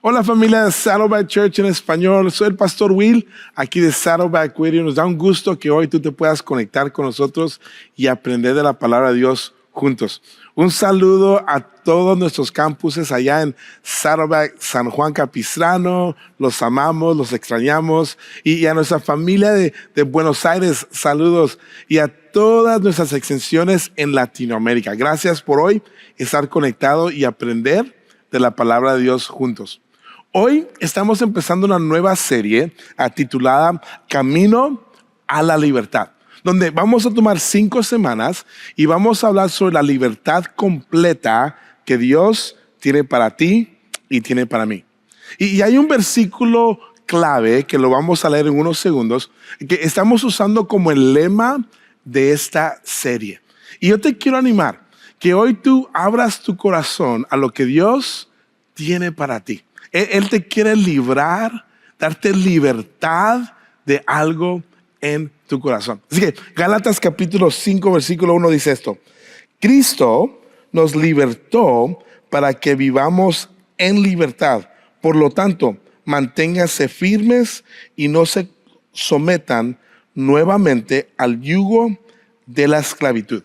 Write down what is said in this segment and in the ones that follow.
Hola familia de Saddleback Church en español, soy el pastor Will, aquí de Saddleback Radio. Nos da un gusto que hoy tú te puedas conectar con nosotros y aprender de la palabra de Dios juntos. Un saludo a todos nuestros campuses allá en Saddleback, San Juan Capistrano, los amamos, los extrañamos. Y a nuestra familia de Buenos Aires, saludos. Y a todas nuestras extensiones en Latinoamérica. Gracias por hoy estar conectado y aprender de la palabra de Dios juntos. Hoy estamos empezando una nueva serie titulada Camino a la Libertad, donde vamos a tomar 5 semanas y vamos a hablar sobre la libertad completa que Dios tiene para ti y tiene para mí. Y hay un versículo clave que lo vamos a leer en unos segundos, que estamos usando como el lema de esta serie. Y yo te quiero animar que hoy tú abras tu corazón a lo que Dios tiene para ti. Él te quiere librar, darte libertad de algo en tu corazón. Así que Gálatas capítulo 5 versículo 1 dice esto: Cristo nos libertó para que vivamos en libertad. Por lo tanto, manténganse firmes y no se sometan nuevamente al yugo de la esclavitud.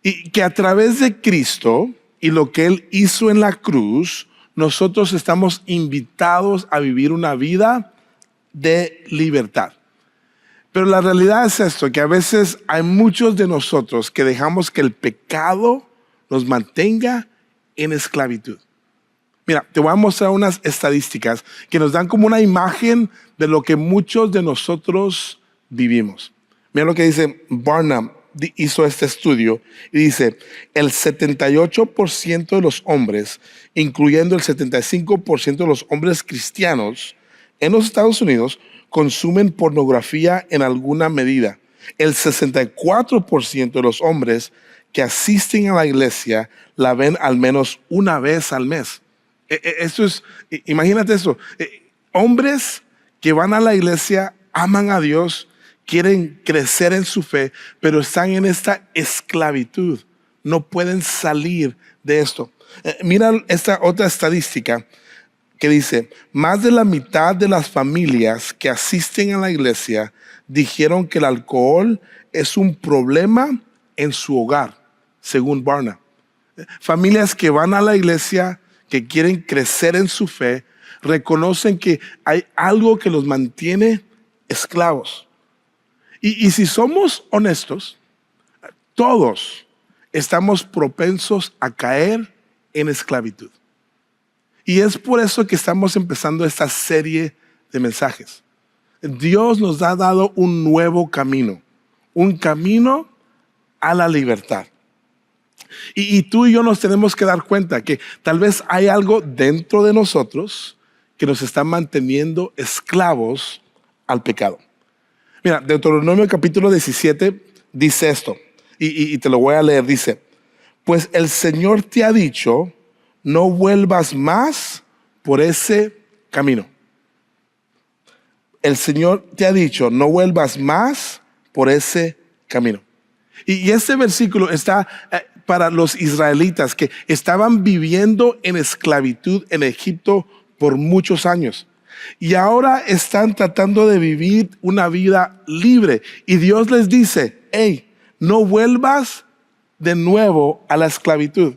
Y que a través de Cristo y lo que Él hizo en la cruz, nosotros estamos invitados a vivir una vida de libertad. Pero la realidad es esto, que a veces hay muchos de nosotros que dejamos que el pecado nos mantenga en esclavitud. Mira, te voy a mostrar unas estadísticas que nos dan como una imagen de lo que muchos de nosotros vivimos. Mira lo que dice Barnum. Hizo este estudio y dice: el 78% de los hombres, incluyendo el 75% de los hombres cristianos en los Estados Unidos, consumen pornografía en alguna medida. El 64% de los hombres que asisten a la iglesia la ven al menos una vez al mes. Esto es, imagínate esto, hombres que van a la iglesia, aman a Dios, quieren crecer en su fe, pero están en esta esclavitud. No pueden salir de esto. Mira esta otra estadística que dice: más de la mitad de las familias que asisten a la iglesia dijeron que el alcohol es un problema en su hogar, según Barna. Familias que van a la iglesia, que quieren crecer en su fe, reconocen que hay algo que los mantiene esclavos. Y si somos honestos, todos estamos propensos a caer en esclavitud. Y es por eso que estamos empezando esta serie de mensajes. Dios nos ha dado un nuevo camino, un camino a la libertad. Y tú y yo nos tenemos que dar cuenta que tal vez hay algo dentro de nosotros que nos está manteniendo esclavos al pecado. Mira, Deuteronomio capítulo 17 dice esto, y te lo voy a leer. Dice: pues el Señor te ha dicho, no vuelvas más por ese camino. El Señor te ha dicho, no vuelvas más por ese camino. Y este versículo está para los israelitas que estaban viviendo en esclavitud en Egipto por muchos años. Y ahora están tratando de vivir una vida libre. Y Dios les dice: hey, no vuelvas de nuevo a la esclavitud.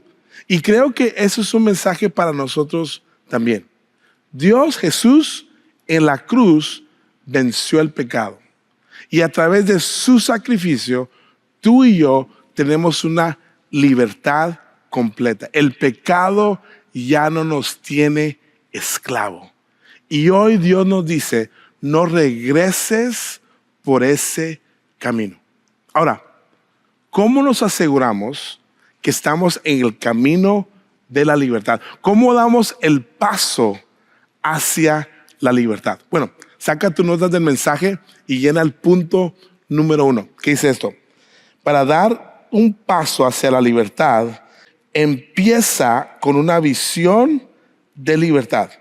Y creo que eso es un mensaje para nosotros también. Dios, Jesús, en la cruz venció el pecado. Y a través de su sacrificio, tú y yo tenemos una libertad completa. El pecado ya no nos tiene esclavo. Y hoy Dios nos dice: no regreses por ese camino. Ahora, ¿cómo nos aseguramos que estamos en el camino de la libertad? ¿Cómo damos el paso hacia la libertad? Bueno, saca tus notas del mensaje y llena el punto número 1. ¿Qué dice esto? Para dar un paso hacia la libertad, empieza con una visión de libertad.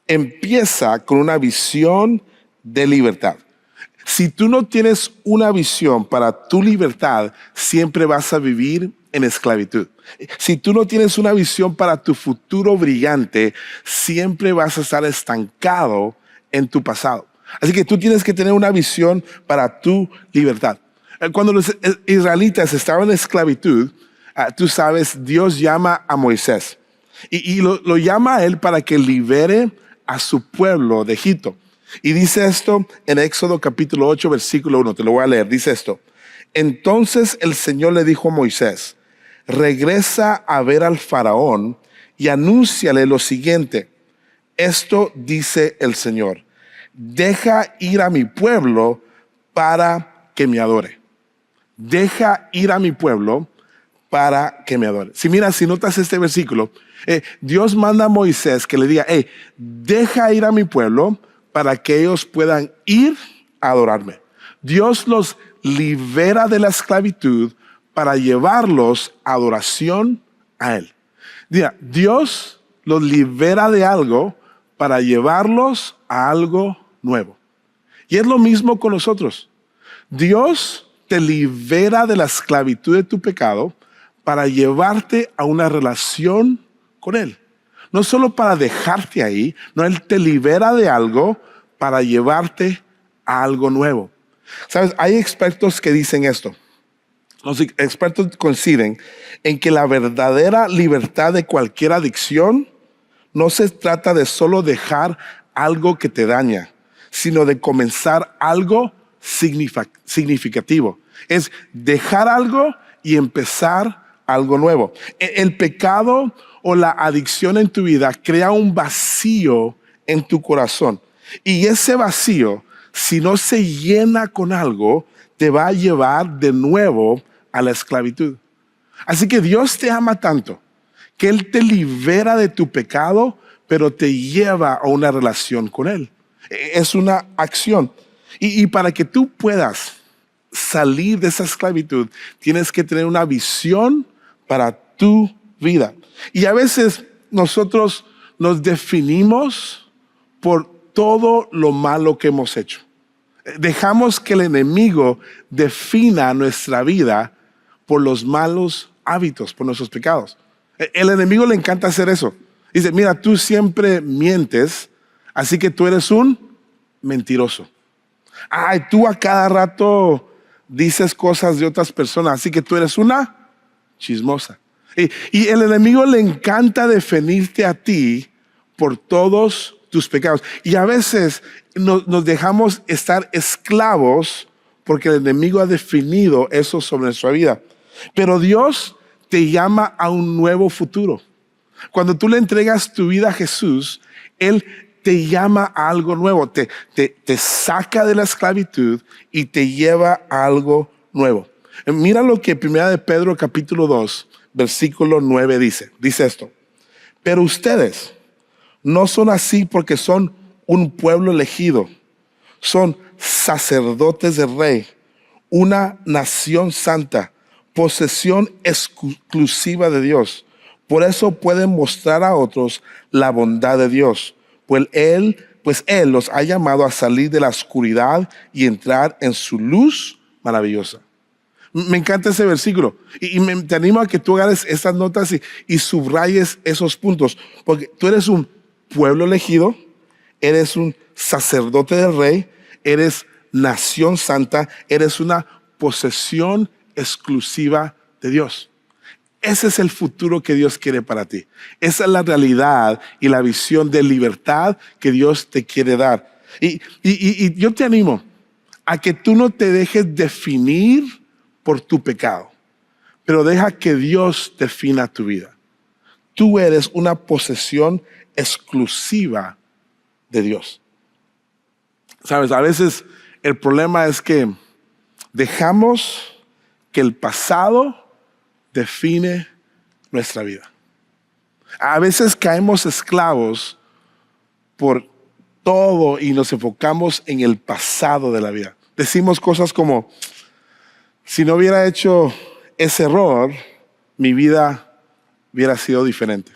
Empieza con una visión de libertad. Si tú no tienes una visión para tu libertad, siempre vas a vivir en esclavitud. Si tú no tienes una visión para tu futuro brillante, siempre vas a estar estancado en tu pasado. Así que tú tienes que tener una visión para tu libertad. Cuando los israelitas estaban en esclavitud, tú sabes, Dios llama a Moisés y lo llama a él para que libere a su pueblo de Egipto. Y dice esto en Éxodo capítulo 8, versículo 1, te lo voy a leer, dice esto. Entonces el Señor le dijo a Moisés, regresa a ver al faraón y anúnciale lo siguiente. Esto dice el Señor, deja ir a mi pueblo para que me adore. Deja ir a mi pueblo para que me adore. Si notas este versículo, Dios manda a Moisés que le diga, deja ir a mi pueblo para que ellos puedan ir a adorarme. Dios los libera de la esclavitud para llevarlos a adoración a Él. Dios los libera de algo para llevarlos a algo nuevo. Y es lo mismo con nosotros. Dios te libera de la esclavitud de tu pecado para llevarte a una relación con Él. No solo para dejarte ahí, no, Él te libera de algo para llevarte a algo nuevo. ¿Sabes? Hay expertos que dicen esto. Los expertos coinciden en que la verdadera libertad de cualquier adicción no se trata de solo dejar algo que te daña, sino de comenzar algo significativo. Es dejar algo y empezar algo nuevo. El pecado o la adicción en tu vida crea un vacío en tu corazón. Y ese vacío, si no se llena con algo, te va a llevar de nuevo a la esclavitud. Así que Dios te ama tanto que Él te libera de tu pecado, pero te lleva a una relación con Él. Es una acción. Y para que tú puedas salir de esa esclavitud, tienes que tener una visión para tu vida. Y a veces nosotros nos definimos por todo lo malo que hemos hecho. Dejamos que el enemigo defina nuestra vida por los malos hábitos, por nuestros pecados. El enemigo le encanta hacer eso. Dice, mira, tú siempre mientes, así que tú eres un mentiroso. Ay, tú a cada rato dices cosas de otras personas, así que tú eres una chismosa. Y el enemigo le encanta definirte a ti por todos tus pecados. Y a veces nos dejamos estar esclavos porque el enemigo ha definido eso sobre nuestra vida. Pero Dios te llama a un nuevo futuro. Cuando tú le entregas tu vida a Jesús, Él te llama a algo nuevo, te saca de la esclavitud y te lleva a algo nuevo. Mira lo que 1 de Pedro capítulo 2, versículo 9 dice. Dice esto. Pero ustedes no son así porque son un pueblo elegido. Son sacerdotes del Rey, una nación santa, posesión exclusiva de Dios. Por eso pueden mostrar a otros la bondad de Dios. Pues Él los ha llamado a salir de la oscuridad y entrar en su luz maravillosa. Me encanta ese versículo y te animo a que tú agarres estas notas y subrayes esos puntos, porque tú eres un pueblo elegido, eres un sacerdote del Rey, eres nación santa, eres una posesión exclusiva de Dios. Ese es el futuro que Dios quiere para ti. Esa es la realidad y la visión de libertad que Dios te quiere dar. Y yo te animo a que tú no te dejes definir por tu pecado, pero deja que Dios defina tu vida. Tú eres una posesión exclusiva de Dios. Sabes, a veces el problema es que dejamos que el pasado define nuestra vida. A veces caemos esclavos por todo y nos enfocamos en el pasado de la vida. Decimos cosas como, si no hubiera hecho ese error, mi vida hubiera sido diferente.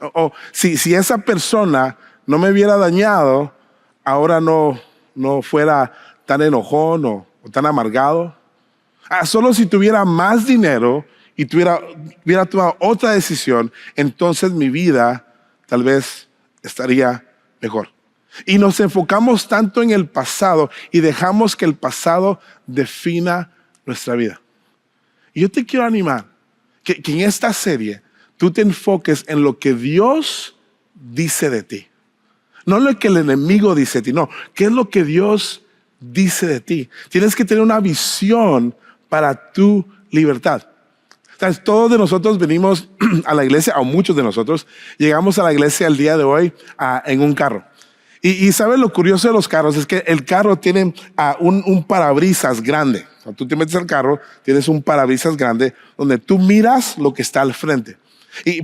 O si esa persona no me hubiera dañado, ahora no fuera tan enojón o tan amargado. Solo si tuviera más dinero y hubiera tomado otra decisión, entonces mi vida tal vez estaría mejor. Y nos enfocamos tanto en el pasado y dejamos que el pasado defina nuestra vida. Y yo te quiero animar que en esta serie tú te enfoques en lo que Dios dice de ti. No lo que el enemigo dice de ti, no. ¿Qué es lo que Dios dice de ti? Tienes que tener una visión para tu libertad. ¿Sabes? Todos de nosotros venimos a la iglesia, o muchos de nosotros, llegamos a la iglesia el día de hoy en un carro. Y ¿sabes lo curioso de los carros? Es que el carro tiene un parabrisas grande. O sea, tú te metes al carro, tienes un parabrisas grande donde tú miras lo que está al frente.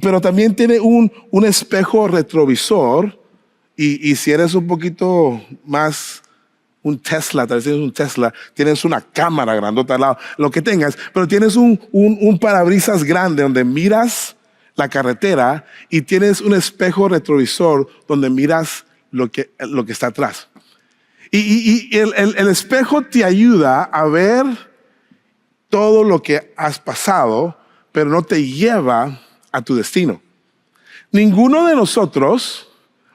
Pero también tiene un espejo retrovisor y si eres un poquito más un Tesla, tal vez tienes un Tesla, tienes una cámara grandota al lado, lo que tengas, pero tienes un parabrisas grande donde miras la carretera y tienes un espejo retrovisor donde miras lo que está atrás. Y el espejo te ayuda a ver todo lo que has pasado, pero no te lleva a tu destino. Ninguno de nosotros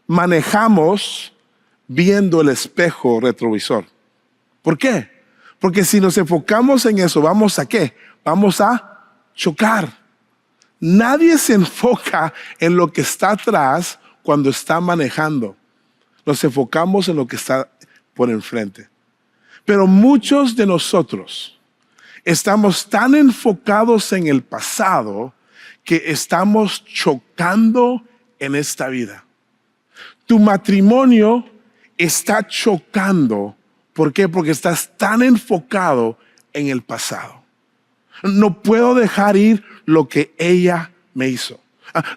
manejamos viendo el espejo retrovisor. ¿Por qué? Porque si nos enfocamos en eso, ¿vamos a qué? Vamos a chocar. Nadie se enfoca en lo que está atrás cuando está manejando. Nos enfocamos en lo que está por enfrente. Pero muchos de nosotros estamos tan enfocados en el pasado que estamos chocando en esta vida. Tu matrimonio está chocando. ¿Por qué? Porque estás tan enfocado en el pasado. No puedo dejar ir lo que ella me hizo.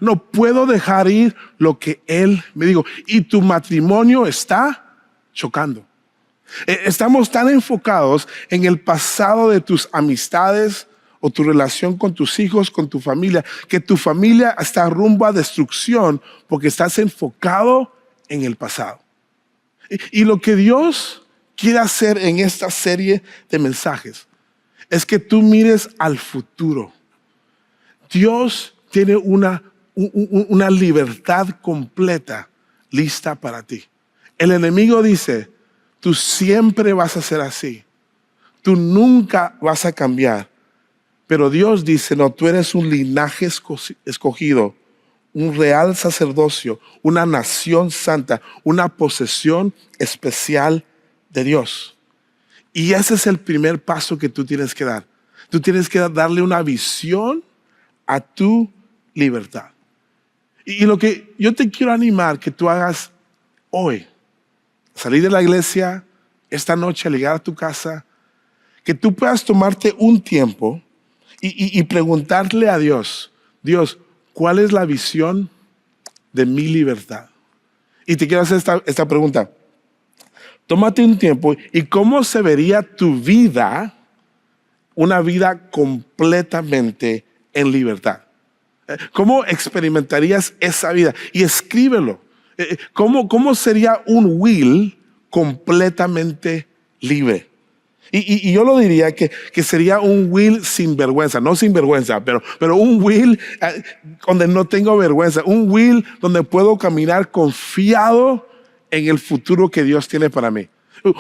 No puedo dejar ir lo que él me dijo. Y tu matrimonio está chocando. Estamos tan enfocados en el pasado de tus amistades o tu relación con tus hijos, con tu familia, que tu familia está rumbo a destrucción porque estás enfocado en el pasado. Y lo que Dios quiere hacer en esta serie de mensajes es que tú mires al futuro. Dios tiene una libertad completa lista para ti. El enemigo dice, tú siempre vas a ser así. Tú nunca vas a cambiar. Pero Dios dice, no, tú eres un linaje escogido, un real sacerdocio, una nación santa, una posesión especial de Dios. Y ese es el primer paso que tú tienes que dar. Tú tienes que darle una visión a tu libertad. Y lo que yo te quiero animar que tú hagas hoy, salir de la iglesia, esta noche, al llegar a tu casa, que tú puedas tomarte un tiempo y preguntarle a Dios, Dios, ¿cuál es la visión de mi libertad? Y te quiero hacer esta pregunta. Tómate un tiempo y ¿cómo se vería tu vida, una vida completamente en libertad? ¿Cómo experimentarías esa vida? Y escríbelo. ¿Cómo sería un Will completamente libre? Y yo lo diría que sería un Will sin vergüenza, no sin vergüenza, pero un Will donde no tengo vergüenza, un Will donde puedo caminar confiado en el futuro que Dios tiene para mí.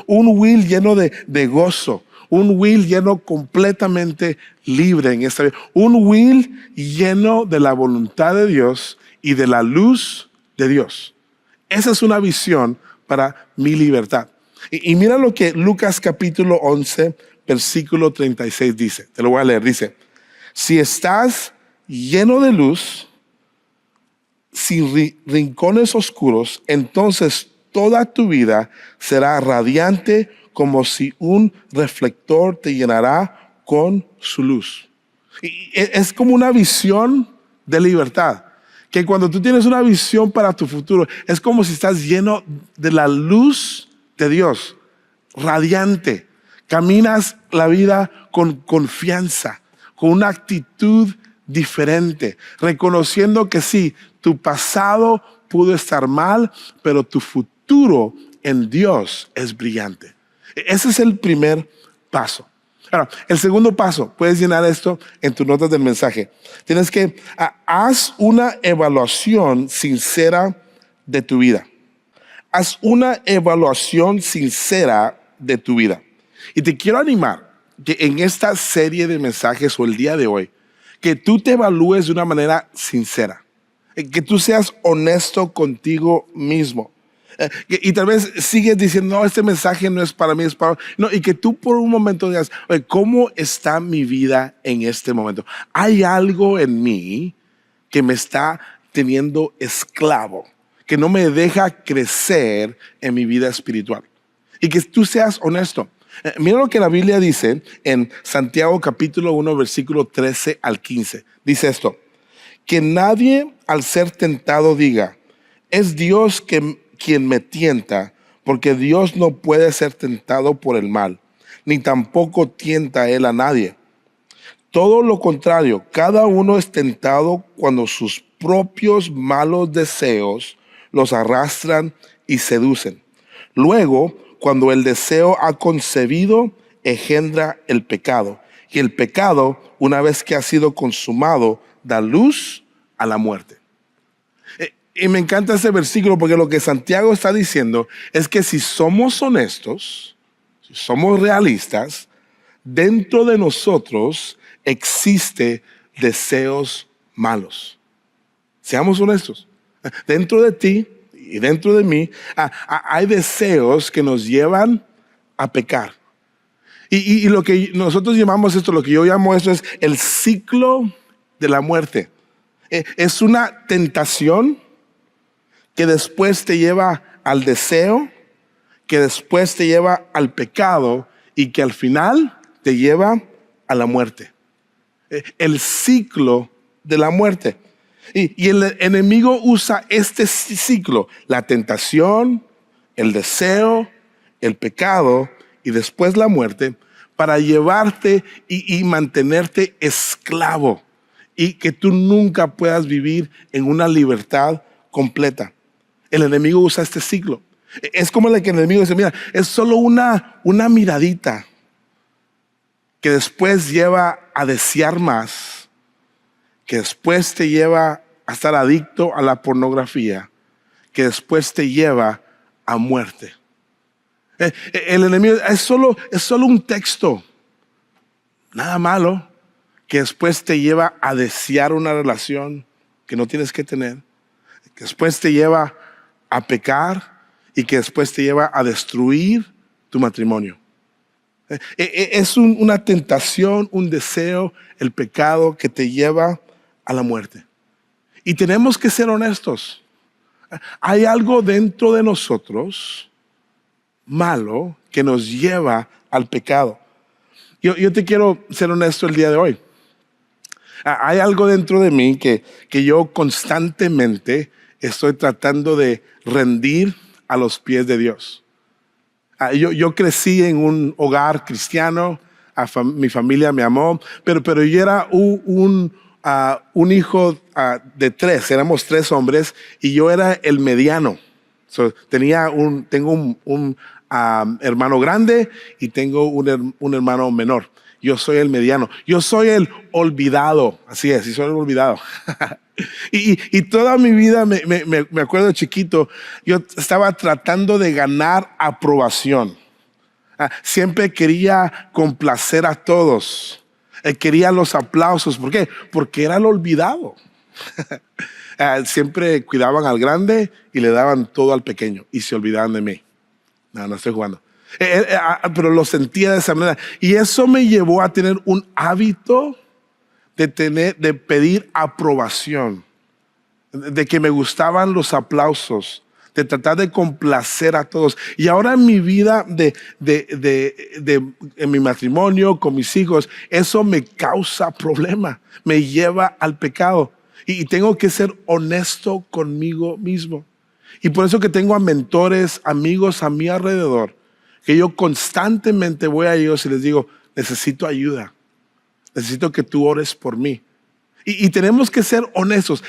Un Will lleno de gozo, un Will lleno completamente libre en esta vida, un Will lleno de la voluntad de Dios y de la luz de Dios. Esa es una visión para mi libertad. Y mira lo que Lucas capítulo 11, versículo 36 dice. Te lo voy a leer. Dice, si estás lleno de luz, sin rincones oscuros, entonces toda tu vida será radiante como si un reflector te llenará con su luz. Y es como una visión de libertad. Que cuando tú tienes una visión para tu futuro, es como si estás lleno de la luz de Dios, radiante. Caminas la vida con confianza, con una actitud diferente, reconociendo que sí, tu pasado pudo estar mal, pero tu futuro en Dios es brillante. Ese es el primer paso. Ahora, el segundo paso, puedes llenar esto en tus notas del mensaje. Tienes que, haz una evaluación sincera de tu vida. Haz una evaluación sincera de tu vida. Y te quiero animar que en esta serie de mensajes o el día de hoy, que tú te evalúes de una manera sincera. Que tú seas honesto contigo mismo. Y tal vez sigues diciendo, no, este mensaje no es para mí, es para... No, y que tú por un momento digas, oye, ¿cómo está mi vida en este momento? Hay algo en mí que me está teniendo esclavo, que no me deja crecer en mi vida espiritual. Y que tú seas honesto. Mira lo que la Biblia dice en Santiago capítulo 1, versículo 13 al 15. Dice esto, que nadie al ser tentado diga, es Dios quien me tienta, porque Dios no puede ser tentado por el mal, ni tampoco tienta él a nadie. Todo lo contrario, cada uno es tentado cuando sus propios malos deseos los arrastran y seducen. Luego, cuando el deseo ha concebido, engendra el pecado. Y el pecado, una vez que ha sido consumado, da luz a la muerte. Y me encanta ese versículo porque lo que Santiago está diciendo es que si somos honestos, si somos realistas, dentro de nosotros existe deseos malos. Seamos honestos. Dentro de ti y dentro de mí hay deseos que nos llevan a pecar. Y lo que nosotros llamamos esto, lo que yo llamo esto es el ciclo de la muerte. Es una tentación que después te lleva al deseo, que después te lleva al pecado y que al final te lleva a la muerte. El ciclo de la muerte. Y el enemigo usa este ciclo, la tentación, el deseo, el pecado y después la muerte, para llevarte y mantenerte esclavo y que tú nunca puedas vivir en una libertad completa. El enemigo usa este ciclo. Es como el que el enemigo dice, mira, es solo una miradita que después lleva a desear más, que después te lleva a estar adicto a la pornografía, que después te lleva a muerte. El enemigo es solo un texto, nada malo, que después te lleva a desear una relación que no tienes que tener, que después te lleva a pecar y que después te lleva a destruir tu matrimonio. Es una tentación, un deseo, el pecado que te lleva a la muerte. Y tenemos que ser honestos. Hay algo dentro de nosotros malo que nos lleva al pecado. Yo te quiero ser honesto el día de hoy. Hay algo dentro de mí que yo constantemente estoy tratando de rendir a los pies de Dios. Yo crecí en un hogar cristiano, mi familia me amó, pero yo era un hijo de tres, éramos tres hombres y yo era el mediano. Tengo un hermano grande y tengo un hermano menor. Yo soy el mediano. Yo soy el olvidado. Así es, y soy el olvidado. y toda mi vida, me acuerdo de chiquito, yo estaba tratando de ganar aprobación. Siempre quería complacer a todos. Quería los aplausos. ¿Por qué? Porque era el olvidado. Siempre cuidaban al grande y le daban todo al pequeño y se olvidaban de mí. No estoy jugando. Pero lo sentía de esa manera. Y eso me llevó a tener un hábito de pedir aprobación, de que me gustaban los aplausos, de tratar de complacer a todos. Y ahora en mi vida, en mi matrimonio, con mis hijos, eso me causa problema, me lleva al pecado. Y tengo que ser honesto conmigo mismo. Y por eso que tengo a mentores, amigos a mi alrededor, que yo constantemente voy a ellos y les digo, necesito ayuda. Necesito que tú ores por mí. Y tenemos que ser honestos.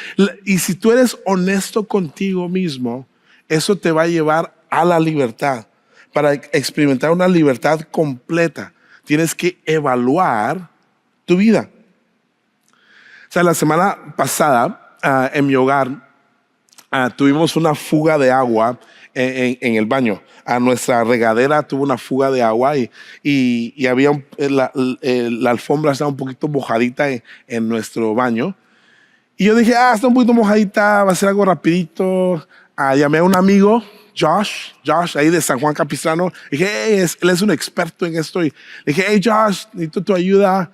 Y si tú eres honesto contigo mismo, eso te va a llevar a la libertad, para experimentar una libertad completa. tienes que evaluar tu vida. O sea, la semana pasada en mi hogar tuvimos una fuga de agua en el baño. Nuestra regadera tuvo una fuga de agua y había la alfombra estaba un poquito mojadita en nuestro baño. Y yo dije, está un poquito mojadita, va a ser algo rapidito. Llamé a un amigo, Josh, ahí de San Juan Capistrano. Dije, hey, él es un experto en esto. Y le dije, hey, Josh, necesito tu ayuda.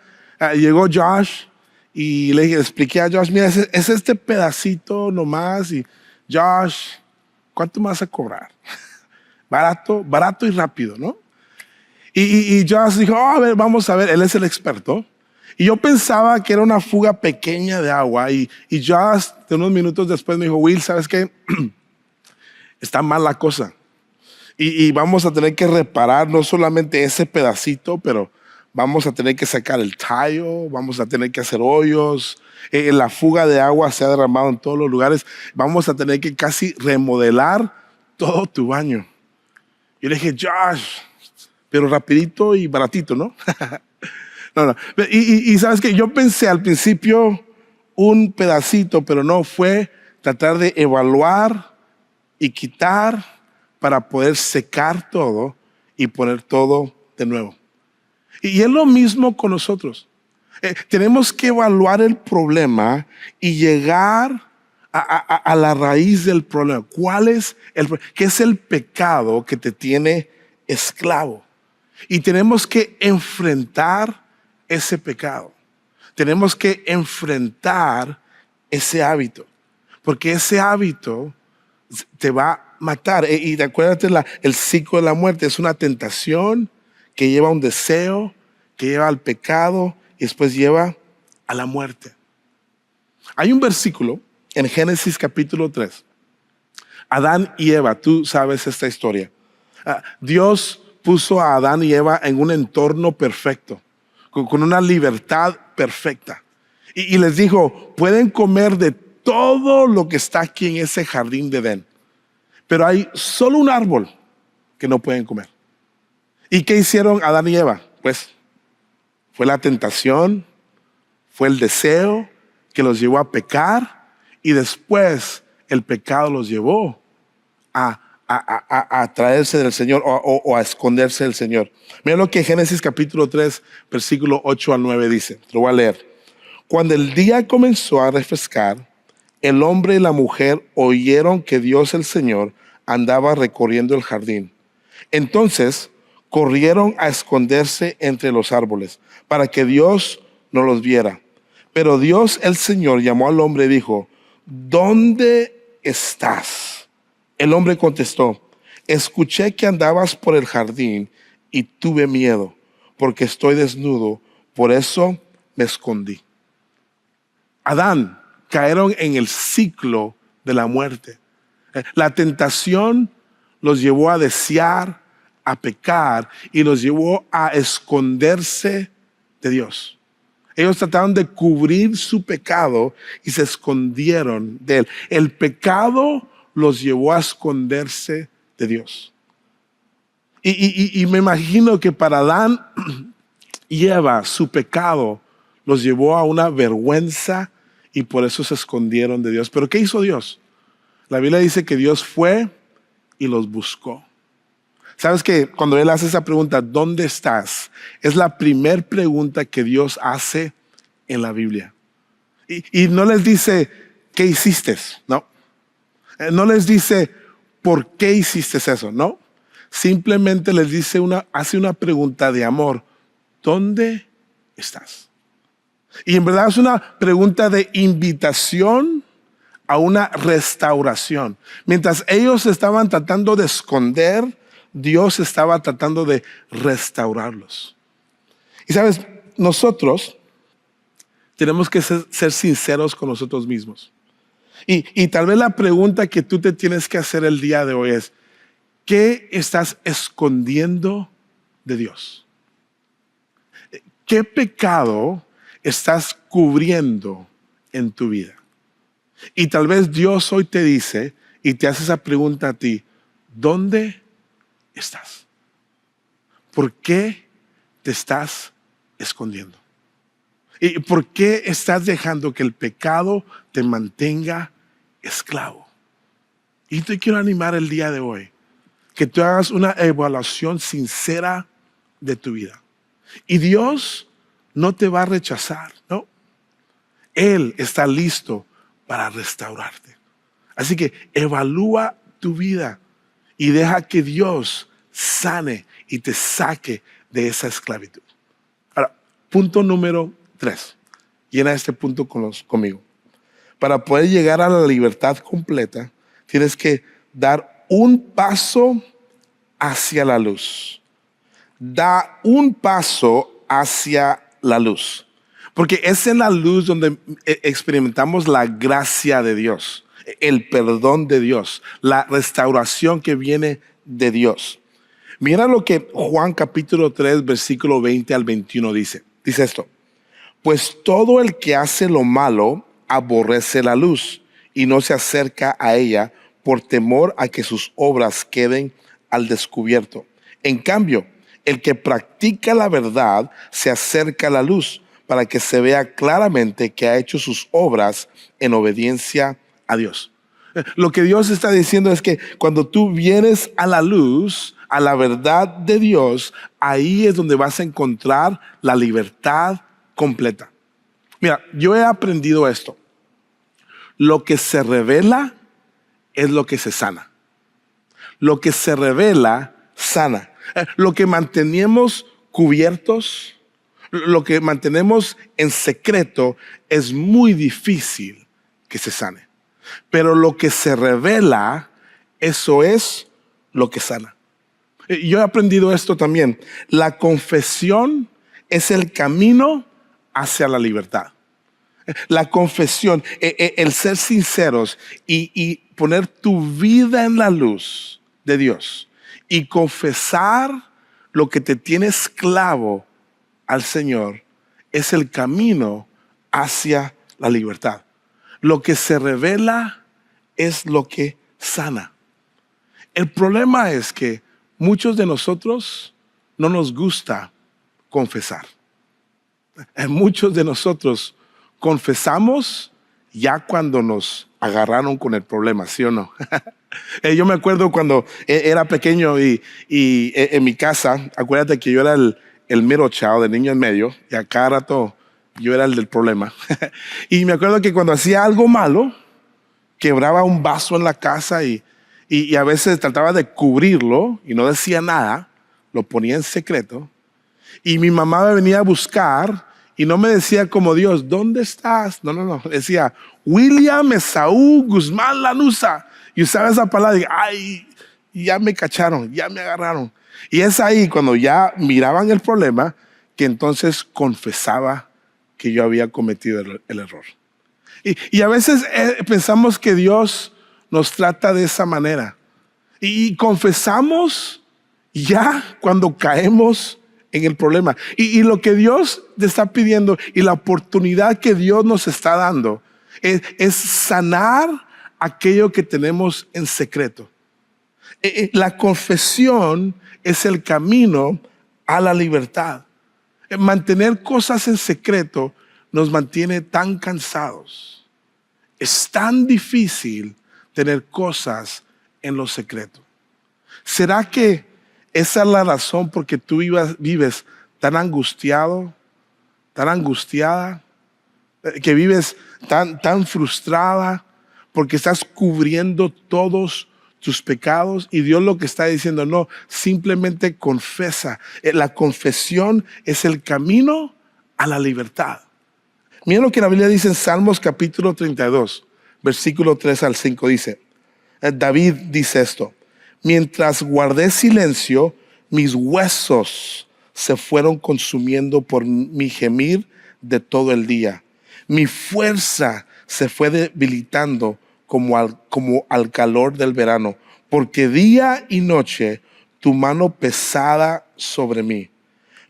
Llegó Josh y le expliqué a Josh, mira, es este pedacito nomás. Y Josh, ¿cuánto me vas a cobrar? Barato y rápido, ¿no? Y Josh dijo, a ver, vamos a ver, él es el experto. Y yo pensaba que era una fuga pequeña de agua y Josh, de unos minutos después me dijo, Will, ¿sabes qué? Está mal la cosa. Y vamos a tener que reparar no solamente ese pedacito, pero vamos a tener que sacar el tallo, vamos a tener que hacer hoyos. La fuga de agua se ha derramado en todos los lugares. Vamos a tener que casi remodelar todo tu baño. Yo le dije, Josh, pero rapidito y baratito, ¿no? No. Y sabes que yo pensé al principio un pedacito, pero no, fue tratar de evaluar y quitar para poder secar todo y poner todo de nuevo. Y es lo mismo con nosotros. Tenemos que evaluar el problema y llegar a la raíz del problema. ¿Qué es el pecado que te tiene esclavo? Y tenemos que enfrentar ese pecado. Tenemos que enfrentar ese hábito, porque ese hábito te va a matar. Y acuérdate, el ciclo de la muerte es una tentación que lleva a un deseo, que lleva al pecado y después lleva a la muerte. Hay un versículo en Génesis capítulo 3. Adán y Eva, tú sabes esta historia. Dios puso a Adán y Eva en un entorno perfecto, con una libertad perfecta. Y les dijo, pueden comer de todo lo que está aquí en ese jardín de Edén, pero hay solo un árbol que no pueden comer. ¿Y qué hicieron Adán y Eva? Pues fue la tentación, fue el deseo que los llevó a pecar y después el pecado los llevó a traerse del Señor o a esconderse del Señor. Mira lo que Génesis capítulo 3, versículo 8 al 9 dice. Te lo voy a leer. Cuando el día comenzó a refrescar, el hombre y la mujer oyeron que Dios el Señor andaba recorriendo el jardín. Entonces corrieron a esconderse entre los árboles para que Dios no los viera. Pero Dios el Señor llamó al hombre y dijo, ¿dónde estás? El hombre contestó, escuché que andabas por el jardín y tuve miedo, porque estoy desnudo, por eso me escondí. Adán cayeron en el ciclo de la muerte. La tentación los llevó a desear, a pecar y los llevó a esconderse de Dios. Ellos trataron de cubrir su pecado y se escondieron de él. El pecado los llevó a esconderse de Dios. Y me imagino que para Adán y Eva, su pecado los llevó a una vergüenza y por eso se escondieron de Dios. ¿Pero qué hizo Dios? La Biblia dice que Dios fue y los buscó. ¿Sabes que cuando Él hace esa pregunta, ¿dónde estás? Es la primer pregunta que Dios hace en la Biblia. Y no les dice, ¿qué hiciste? No. No les dice, ¿por qué hiciste eso? No. Simplemente les dice hace una pregunta de amor. ¿Dónde estás? Y en verdad es una pregunta de invitación a una restauración. Mientras ellos estaban tratando de esconder, Dios estaba tratando de restaurarlos. Y sabes, nosotros tenemos que ser sinceros con nosotros mismos. Y tal vez la pregunta que tú te tienes que hacer el día de hoy es, ¿qué estás escondiendo de Dios? ¿Qué pecado estás cubriendo en tu vida? Y tal vez Dios hoy te dice y te hace esa pregunta a ti, ¿dónde estás? ¿Por qué te estás escondiendo? ¿Y por qué estás dejando que el pecado te mantenga esclavo? Y te quiero animar el día de hoy, que tú hagas una evaluación sincera de tu vida. Y Dios no te va a rechazar, ¿no? Él está listo para restaurarte. Así que evalúa tu vida y deja que Dios sane y te saque de esa esclavitud. Ahora, punto número 3. Llena este punto conmigo. Para poder llegar a la libertad completa, tienes que dar un paso hacia la luz. Da un paso hacia la luz. Porque es en la luz donde experimentamos la gracia de Dios, el perdón de Dios, la restauración que viene de Dios. Mira lo que Juan capítulo 3, versículo 20 al 21 dice. Dice esto: pues todo el que hace lo malo aborrece la luz y no se acerca a ella por temor a que sus obras queden al descubierto. En cambio, el que practica la verdad se acerca a la luz para que se vea claramente que ha hecho sus obras en obediencia a Dios. Lo que Dios está diciendo es que cuando tú vienes a la luz, a la verdad de Dios, ahí es donde vas a encontrar la libertad completa. Mira, yo he aprendido esto. Lo que se revela es lo que se sana. Lo que se revela, sana. Lo que mantenemos cubiertos, lo que mantenemos en secreto, es muy difícil que se sane. Pero lo que se revela, eso es lo que sana. Yo he aprendido esto también. La confesión es el camino hacia la libertad. La confesión, el ser sinceros y poner tu vida en la luz de Dios y confesar lo que te tiene esclavo al Señor, es el camino hacia la libertad. Lo que se revela es lo que sana. El problema es que muchos de nosotros no nos gusta confesar. Muchos de nosotros confesamos ya cuando nos agarraron con el problema, ¿sí o no? Yo me acuerdo cuando era pequeño y en mi casa, acuérdate que yo era el middle child, el niño en medio, y a cada rato yo era el del problema. Y me acuerdo que cuando hacía algo malo, quebraba un vaso en la casa y a veces trataba de cubrirlo y no decía nada, lo ponía en secreto. Y mi mamá me venía a buscar y no me decía como Dios, ¿dónde estás? No, decía William Esaú Guzmán Lanusa. Y usaba esa palabra y ay, ya me cacharon, ya me agarraron. Y es ahí cuando ya miraban el problema que entonces confesaba que yo había cometido el error. Y a veces pensamos que Dios nos trata de esa manera. Y confesamos ya cuando caemos en el problema. Y lo que Dios te está pidiendo y la oportunidad que Dios nos está dando es sanar aquello que tenemos en secreto. La confesión es el camino a la libertad. Mantener cosas en secreto nos mantiene tan cansados. Es tan difícil tener cosas en lo secreto. ¿Será que esa es la razón por que tú vives tan angustiado, tan angustiada, que vives tan frustrada porque estás cubriendo todos tus pecados? Y Dios lo que está diciendo, no, simplemente confesa. La confesión es el camino a la libertad. Miren lo que la Biblia dice en Salmos capítulo 32, versículo 3 al 5, dice, David dice esto: mientras guardé silencio, mis huesos se fueron consumiendo por mi gemir de todo el día. Mi fuerza se fue debilitando como al calor del verano, porque día y noche tu mano pesada sobre mí.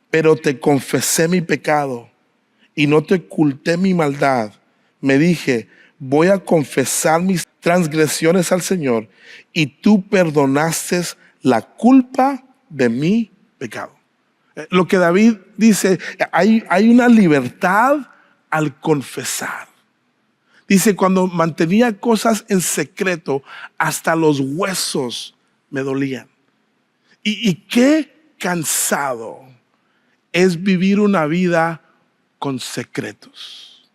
Pero te confesé mi pecado y no te oculté mi maldad. Me dije, voy a confesar mis transgresiones al Señor, y tú perdonaste la culpa de mi pecado. Lo que David dice, hay una libertad al confesar. Dice, cuando mantenía cosas en secreto, hasta los huesos me dolían. Y qué cansado es vivir una vida con secretos.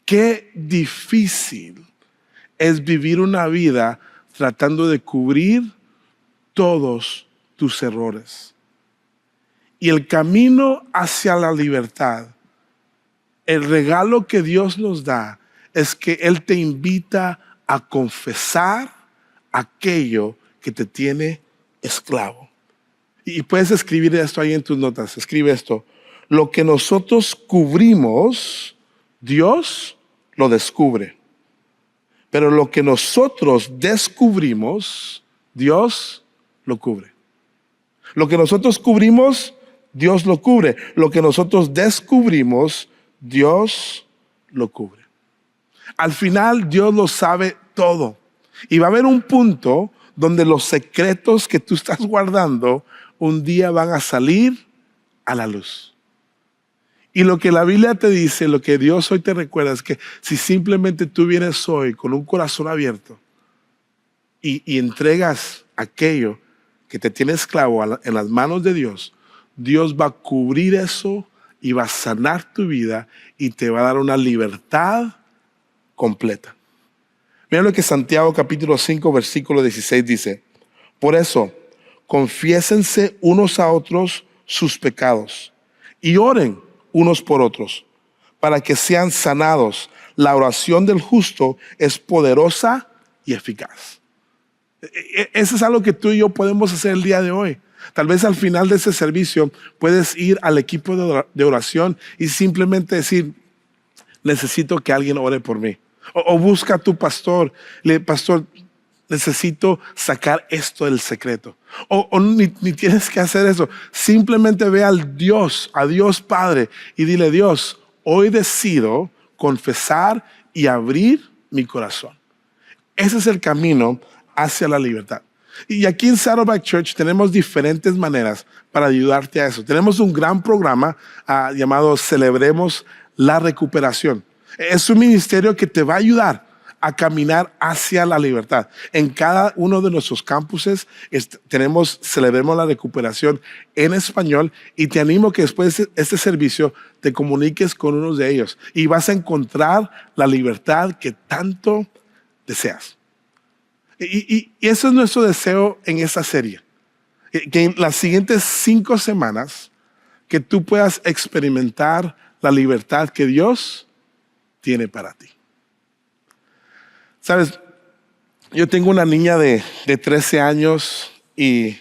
Qué difícil es vivir una vida tratando de cubrir todos tus errores. Y el camino hacia la libertad, el regalo que Dios nos da, es que Él te invita a confesar aquello que te tiene esclavo. Y puedes escribir esto ahí en tus notas. Escribe esto: lo que nosotros cubrimos, Dios lo descubre. Pero lo que nosotros descubrimos, Dios lo cubre. Lo que nosotros cubrimos, Dios lo cubre. Lo que nosotros descubrimos, Dios lo cubre. Al final, Dios lo sabe todo. Y va a haber un punto donde los secretos que tú estás guardando un día van a salir a la luz. Y lo que la Biblia te dice, lo que Dios hoy te recuerda, es que si simplemente tú vienes hoy con un corazón abierto y entregas aquello que te tiene esclavo en las manos de Dios, Dios va a cubrir eso y va a sanar tu vida y te va a dar una libertad completa. Mira lo que Santiago capítulo 5 versículo 16 dice: por eso, confiésense unos a otros sus pecados y oren unos por otros para que sean sanados. La oración del justo es poderosa y eficaz. Eso es algo que tú y yo podemos hacer el día de hoy. Tal vez al final de ese servicio puedes ir al equipo de oración y simplemente decir: necesito que alguien ore por mí. O busca a tu pastor. Pastor, necesito sacar esto del secreto. O ni tienes que hacer eso. Simplemente ve a Dios Padre, y dile: Dios, hoy decido confesar y abrir mi corazón. Ese es el camino hacia la libertad. Y aquí en Saddleback Church tenemos diferentes maneras para ayudarte a eso. Tenemos un gran programa llamado Celebremos la Recuperación. Es un ministerio que te va a ayudar a caminar hacia la libertad. En cada uno de nuestros campuses tenemos Celebremos la Recuperación en español, y te animo que después de este servicio te comuniques con uno de ellos y vas a encontrar la libertad que tanto deseas. Y eso es nuestro deseo en esta serie, que en las siguientes 5 semanas que tú puedas experimentar la libertad que Dios tiene para ti. Sabes, yo tengo una niña de 13 años y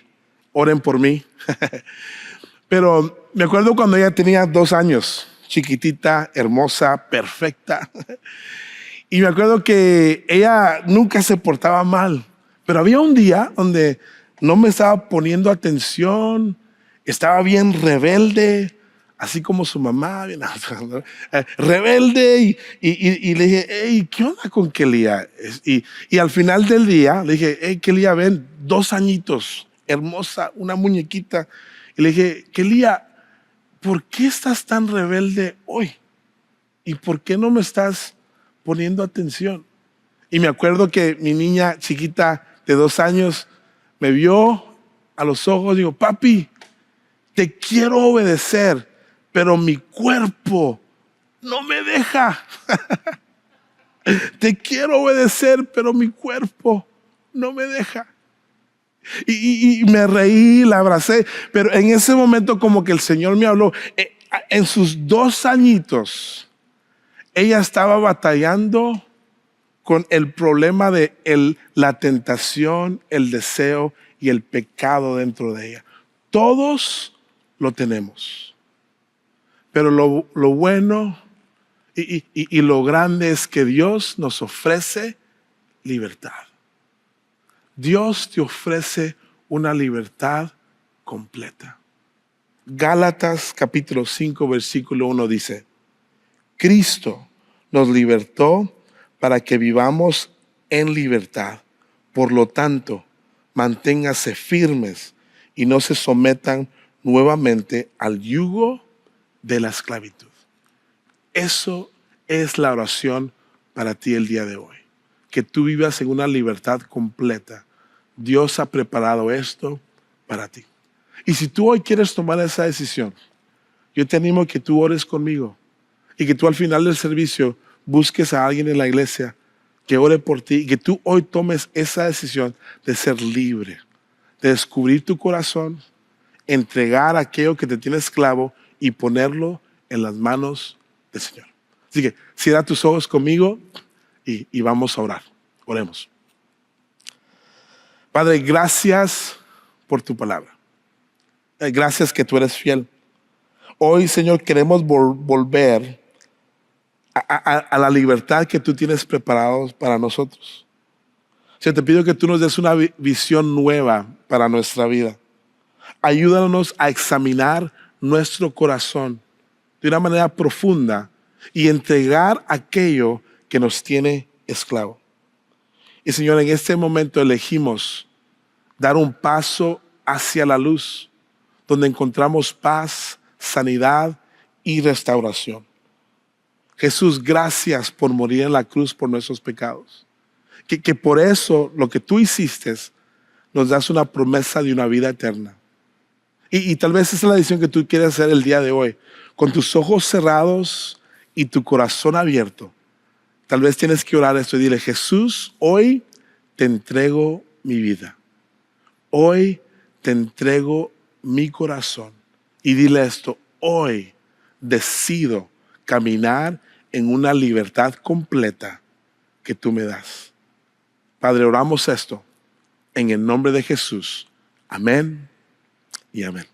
oren por mí. Pero me acuerdo cuando ella tenía 2 años, chiquitita, hermosa, perfecta. Y me acuerdo que ella nunca se portaba mal, pero había un día donde no me estaba poniendo atención, estaba bien rebelde, así como su mamá, bien rebelde. Y le dije: hey, ¿qué onda con Kelia? Y al final del día le dije: hey, Kelia, ven, 2 añitos, hermosa, una muñequita. Y le dije: Kelia, ¿por qué estás tan rebelde hoy? ¿Y por qué no me estás poniendo atención? Y me acuerdo que mi niña chiquita de 2 años me vio a los ojos y digo: papi, te quiero obedecer, pero mi cuerpo no me deja. Te quiero obedecer, pero mi cuerpo no me deja. Y me reí, la abracé, pero en ese momento como que el Señor me habló. En sus 2 añitos, ella estaba batallando con el problema de la tentación, el deseo y el pecado dentro de ella. Todos lo tenemos. Pero lo bueno y lo grande es que Dios nos ofrece libertad. Dios te ofrece una libertad completa. Gálatas capítulo 5 versículo 1 dice: Cristo nos libertó para que vivamos en libertad. Por lo tanto, manténganse firmes y no se sometan nuevamente al yugo de la esclavitud. Eso es la oración para ti el día de hoy. Que tú vivas en una libertad completa. Dios ha preparado esto para ti. Y si tú hoy quieres tomar esa decisión, yo te animo a que tú ores conmigo y que tú al final del servicio busques a alguien en la iglesia que ore por ti y que tú hoy tomes esa decisión de ser libre, de descubrir tu corazón, entregar aquello que te tiene esclavo y ponerlo en las manos del Señor. Así que cierra tus ojos conmigo y vamos a orar. Oremos. Padre, gracias por tu palabra. Gracias que tú eres fiel. Hoy, Señor, queremos volver a la libertad que tú tienes preparado para nosotros. Señor, te pido que tú nos des una visión nueva para nuestra vida. Ayúdanos a examinar nuestro corazón de una manera profunda y entregar aquello que nos tiene esclavo. Y Señor, en este momento elegimos dar un paso hacia la luz, donde encontramos paz, sanidad y restauración. Jesús, gracias por morir en la cruz por nuestros pecados. Que por eso lo que tú hiciste nos das una promesa de una vida eterna. Y tal vez esa es la decisión que tú quieres hacer el día de hoy. Con tus ojos cerrados y tu corazón abierto, tal vez tienes que orar esto y dile: Jesús, hoy te entrego mi vida. Hoy te entrego mi corazón. Y dile esto: hoy decido caminar en una libertad completa que tú me das. Padre, oramos esto en el nombre de Jesús. Amén y amén.